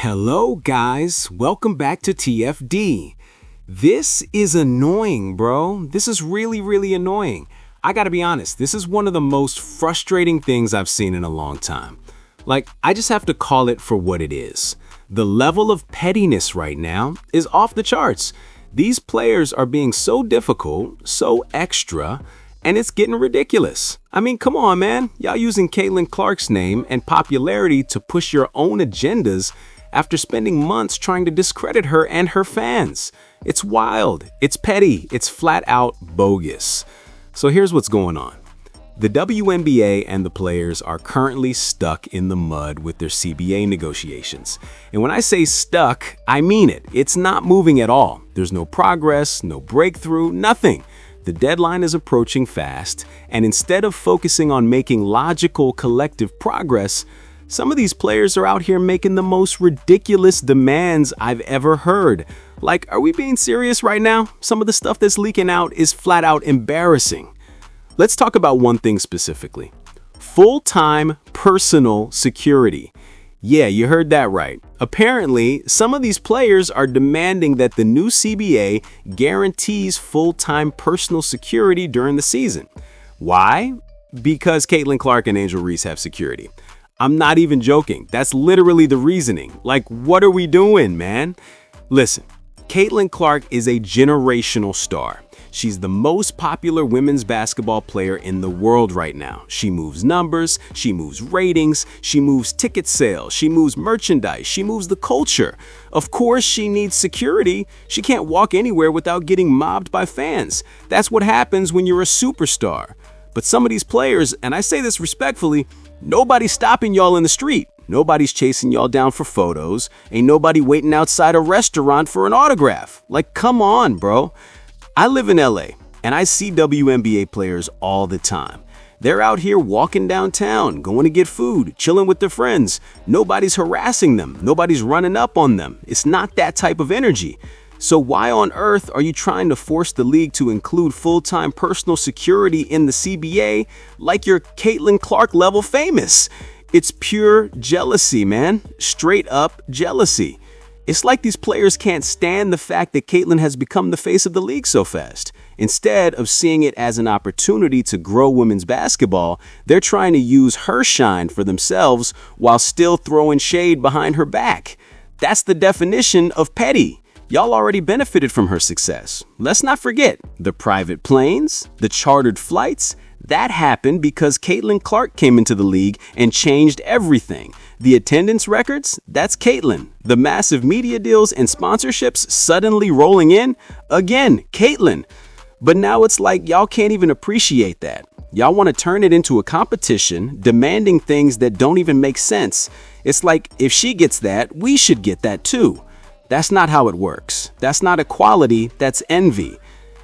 Hello, guys. Welcome back to TFD. This is annoying, bro. This is really annoying. I gotta be honest, this is one of the most frustrating things I've seen in a long time. Like, I just have to call it for what it is. The level of pettiness right now is off the charts. These players are being so difficult, so extra, and it's getting ridiculous. I mean, come on, man. Y'all using Caitlin Clark's name and popularity to push your own agendas after spending months trying to discredit her and her fans. It's wild, it's petty, it's flat out bogus. So here's what's going on. The WNBA and the players are currently stuck in the mud with their CBA negotiations. And when I say stuck, I mean it. It's not moving at all. There's no progress, no breakthrough, nothing. The deadline is approaching fast, and instead of focusing on making logical collective progress, some of these players are out here making the most ridiculous demands I've ever heard. Like, are we being serious right now? Some of the stuff that's leaking out is flat out embarrassing. Let's talk about one thing specifically. Full-time personal security. Yeah, you heard that right. Apparently, some of these players are demanding that the new CBA guarantees full-time personal security during the season. Why? Because Caitlin Clark and Angel Reese have security. I'm not even joking. That's literally the reasoning. Like, what are we doing, man? Listen, Caitlin Clark is a generational star. She's the most popular women's basketball player in the world right now. She moves numbers, she moves ratings, she moves ticket sales, she moves merchandise, she moves the culture. Of course, she needs security. She can't walk anywhere without getting mobbed by fans. That's what happens when you're a superstar. But some of these players, and I say this respectfully, nobody's stopping y'all in the street. Nobody's chasing y'all down for photos. Ain't nobody waiting outside a restaurant for an autograph. Like, come on, bro. I live in LA, and I see WNBA players all the time. They're out here walking downtown, going to get food, chilling with their friends. Nobody's harassing them. Nobody's running up on them. It's not that type of energy. So why on earth are you trying to force the league to include full-time personal security in the CBA like you're Caitlin Clark level famous? It's pure jealousy, man. Straight up jealousy. It's like these players can't stand the fact that Caitlin has become the face of the league so fast. Instead of seeing it as an opportunity to grow women's basketball, they're trying to use her shine for themselves while still throwing shade behind her back. That's the definition of petty. Y'all already benefited from her success. Let's not forget, the private planes, the chartered flights, that happened because Caitlin Clark came into the league and changed everything. The attendance records, that's Caitlin. The massive media deals and sponsorships suddenly rolling in, again, Caitlin. But now it's like y'all can't even appreciate that. Y'all want to turn it into a competition, demanding things that don't even make sense. It's like, if she gets that, we should get that too. That's not how it works. That's not equality, that's envy.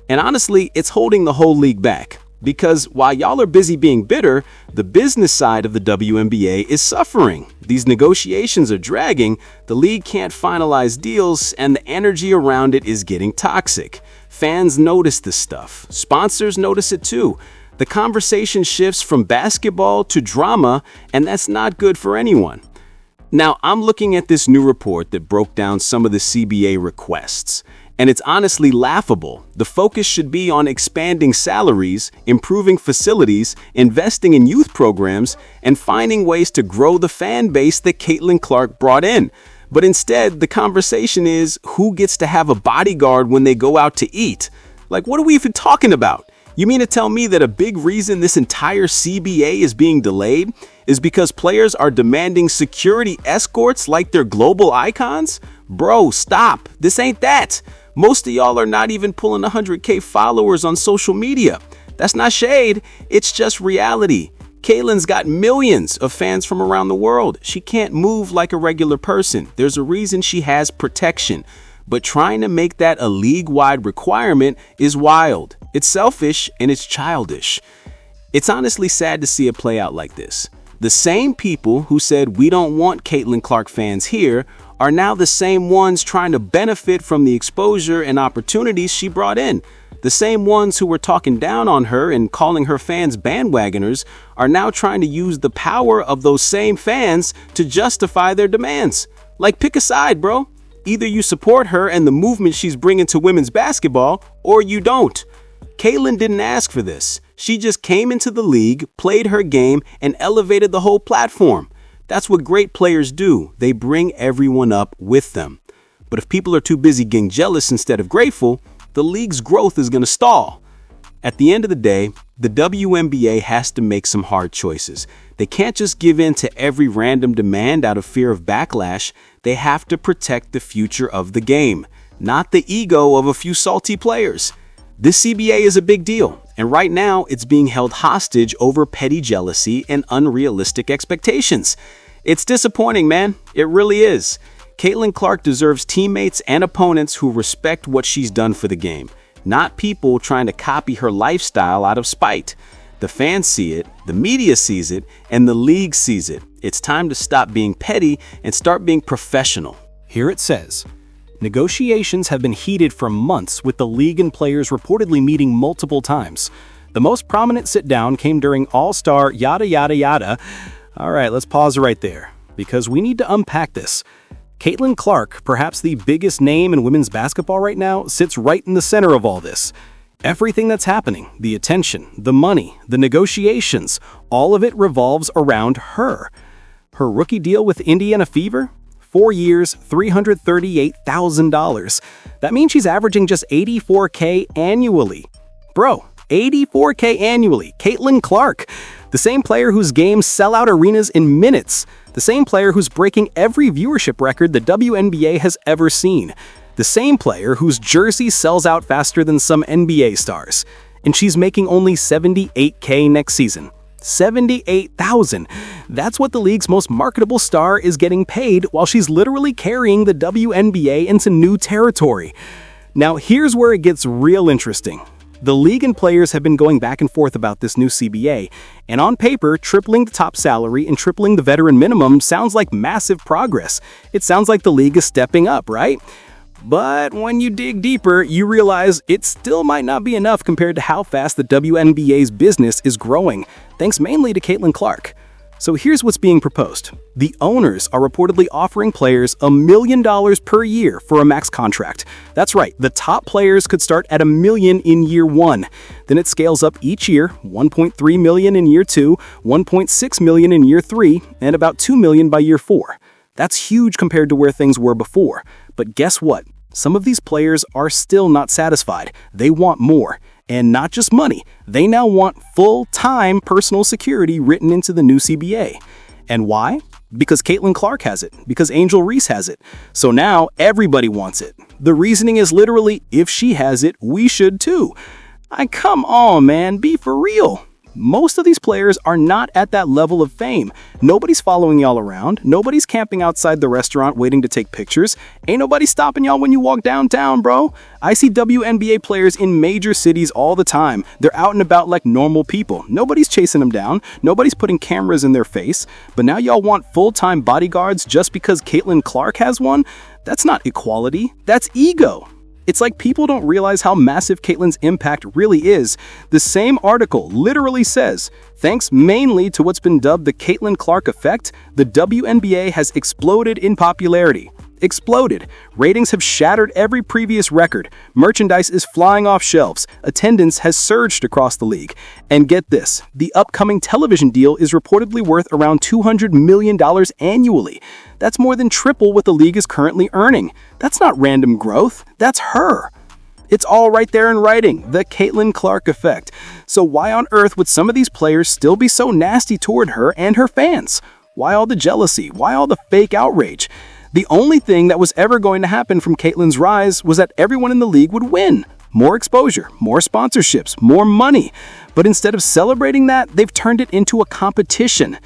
And honestly, it's holding the whole league back. Because while y'all are busy being bitter, the business side of the WNBA is suffering. These negotiations are dragging, the league can't finalize deals, and the energy around it is getting toxic. Fans notice this stuff. Sponsors notice it too. The conversation shifts from basketball to drama, and that's not good for anyone. Now, I'm looking at this new report that broke down some of the CBA requests, and it's honestly laughable. The focus should be on expanding salaries, improving facilities, investing in youth programs, and finding ways to grow the fan base that Caitlin Clark brought in. But instead, the conversation is who gets to have a bodyguard when they go out to eat. Like, what are we even talking about? You mean to tell me that a big reason this entire CBA is being delayed is because players are demanding security escorts like they're global icons? Bro, stop. This ain't that. Most of y'all are not even pulling 100K followers on social media. That's not shade. It's just reality. Caitlin's got millions of fans from around the world. She can't move like a regular person. There's a reason she has protection. But trying to make that a league-wide requirement is wild. It's selfish and it's childish. It's honestly sad to see it play out like this. The same people who said we don't want Caitlin Clark fans here are now the same ones trying to benefit from the exposure and opportunities she brought in. The same ones who were talking down on her and calling her fans bandwagoners are now trying to use the power of those same fans to justify their demands. Like, pick a side, bro. Either you support her and the movement she's bringing to women's basketball, or you don't. Caitlin didn't ask for this. She just came into the league, played her game, and elevated the whole platform. That's what great players do. They bring everyone up with them. But if people are too busy getting jealous instead of grateful, the league's growth is going to stall. At the end of the day, the WNBA has to make some hard choices. They can't just give in to every random demand out of fear of backlash. They have to protect the future of the game, not the ego of a few salty players. This CBA is a big deal, and right now it's being held hostage over petty jealousy and unrealistic expectations. It's disappointing, man. It really is. Caitlin Clark deserves teammates and opponents who respect what she's done for the game, not people trying to copy her lifestyle out of spite. The fans see it, the media sees it, and the league sees it. It's time to stop being petty and start being professional. Here it says, negotiations have been heated for months, with the league and players reportedly meeting multiple times. The most prominent sit-down came during All-Star yada yada yada. All right, let's pause right there, because we need to unpack this. Caitlin Clark, perhaps the biggest name in women's basketball right now, sits right in the center of all this. Everything that's happening, the attention, the money, the negotiations, all of it revolves around her. Her rookie deal with Indiana Fever? 4 years, $338,000. That means she's averaging just $84K annually. Bro, $84K annually. Caitlin Clark, the same player whose games sell out arenas in minutes. The same player who's breaking every viewership record the WNBA has ever seen. The same player whose jersey sells out faster than some NBA stars. And she's making only $78K next season. $78,000. That's what the league's most marketable star is getting paid, while she's literally carrying the WNBA into new territory. Now, here's where it gets real interesting. The league and players have been going back and forth about this new CBA, and on paper, tripling the top salary and tripling the veteran minimum sounds like massive progress. It sounds like the league is stepping up, right? But when you dig deeper, you realize it still might not be enough compared to how fast the WNBA's business is growing, thanks mainly to Caitlin Clark. So here's what's being proposed. The owners are reportedly offering players $1 million per year for a max contract. That's right, the top players could start at $1 million in year 1. Then it scales up each year, $1.3 million in year 2, $1.6 million in year 3, and about $2 million by year 4. That's huge compared to where things were before. But guess what? Some of these players are still not satisfied. They want more. And not just money. They now want full-time personal security written into the new CBA. And why? Because Caitlin Clark has it. Because Angel Reese has it. So now everybody wants it. The reasoning is literally, if she has it, we should too. Come on, man. Be for real. Most of these players are not at that level of fame. Nobody's following y'all around. Nobody's camping outside the restaurant waiting to take pictures. Ain't nobody stopping y'all when you walk downtown, bro. I see WNBA players in major cities all the time. They're out and about like normal people. Nobody's chasing them down. Nobody's putting cameras in their face. But now y'all want full-time bodyguards just because Caitlin Clark has one? That's not equality. That's ego. It's like people don't realize how massive Caitlin's impact really is. The same article literally says, thanks mainly to what's been dubbed the Caitlin Clark effect, the WNBA has exploded in popularity. Exploded. Ratings have shattered every previous record. Merchandise is flying off shelves. Attendance has surged across the league. And get this, the upcoming television deal is reportedly worth around $200 million annually. That's more than triple what the league is currently earning. That's not random growth. That's her. It's all right there in writing, the Caitlin Clark effect. So why on earth would some of these players still be so nasty toward her and her fans? Why all the jealousy? Why all the fake outrage? The only thing that was ever going to happen from Caitlin's rise was that everyone in the league would win. More exposure, more sponsorships, more money. But instead of celebrating that, they've turned it into a competition.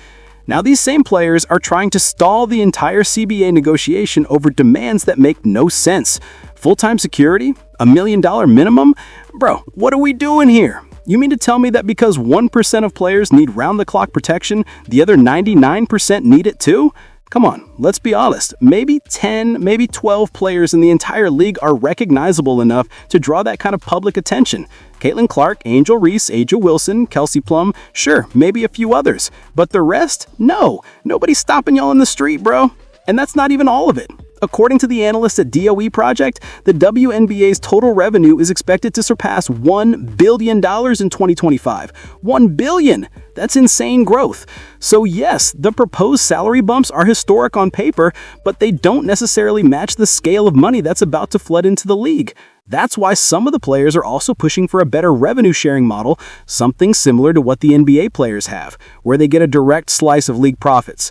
Now these same players are trying to stall the entire CBA negotiation over demands that make no sense. Full-time security? $1 million minimum? Bro, what are we doing here? You mean to tell me that because 1% of players need round-the-clock protection, the other 99% need it too? Come on, let's be honest. Maybe 10, maybe 12 players in the entire league are recognizable enough to draw that kind of public attention. Caitlin Clark, Angel Reese, Aja Wilson, Kelsey Plum, sure, maybe a few others. But the rest? No. Nobody's stopping y'all in the street, bro. And that's not even all of it. According to the analysts at DOE Project, the WNBA's total revenue is expected to surpass $1 billion in 2025. $1 billion! That's insane growth. So yes, the proposed salary bumps are historic on paper, but they don't necessarily match the scale of money that's about to flood into the league. That's why some of the players are also pushing for a better revenue-sharing model, something similar to what the NBA players have, where they get a direct slice of league profits.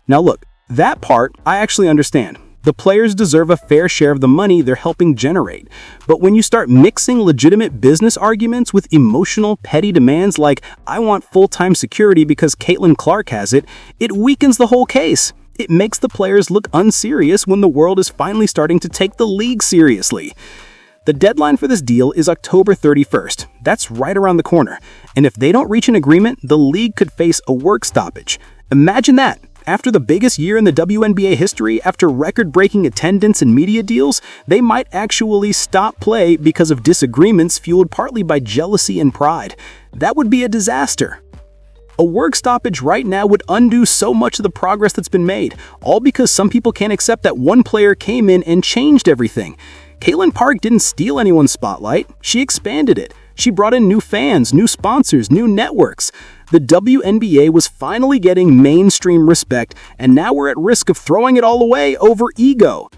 Now look, that part I actually understand. The players deserve a fair share of the money they're helping generate. But when you start mixing legitimate business arguments with emotional, petty demands like, I want full-time security because Caitlin Clark has it, it weakens the whole case. It makes the players look unserious when the world is finally starting to take the league seriously. The deadline for this deal is October 31st. That's right around the corner. And if they don't reach an agreement, the league could face a work stoppage. Imagine that. After the biggest year in the WNBA history, after record-breaking attendance and media deals, they might actually stop play because of disagreements fueled partly by jealousy and pride. That would be a disaster. A work stoppage right now would undo so much of the progress that's been made, all because some people can't accept that one player came in and changed everything. Caitlin Clark didn't steal anyone's spotlight, she expanded it. She brought in new fans, new sponsors, new networks. The WNBA was finally getting mainstream respect, and now we're at risk of throwing it all away over ego.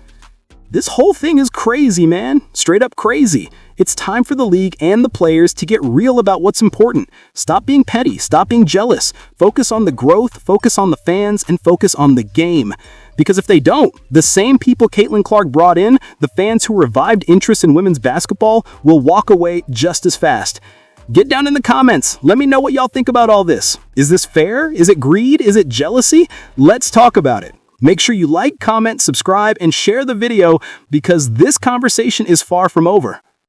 This whole thing is crazy, man. Straight up crazy. It's time for the league and the players to get real about what's important. Stop being petty, stop being jealous. Focus on the growth, focus on the fans, and focus on the game. Because if they don't, the same people Caitlin Clark brought in, the fans who revived interest in women's basketball, will walk away just as fast. Get down in the comments. Let me know what y'all think about all this. Is this fair? Is it greed? Is it jealousy? Let's talk about it. Make sure you like, comment, subscribe, and share the video because this conversation is far from over.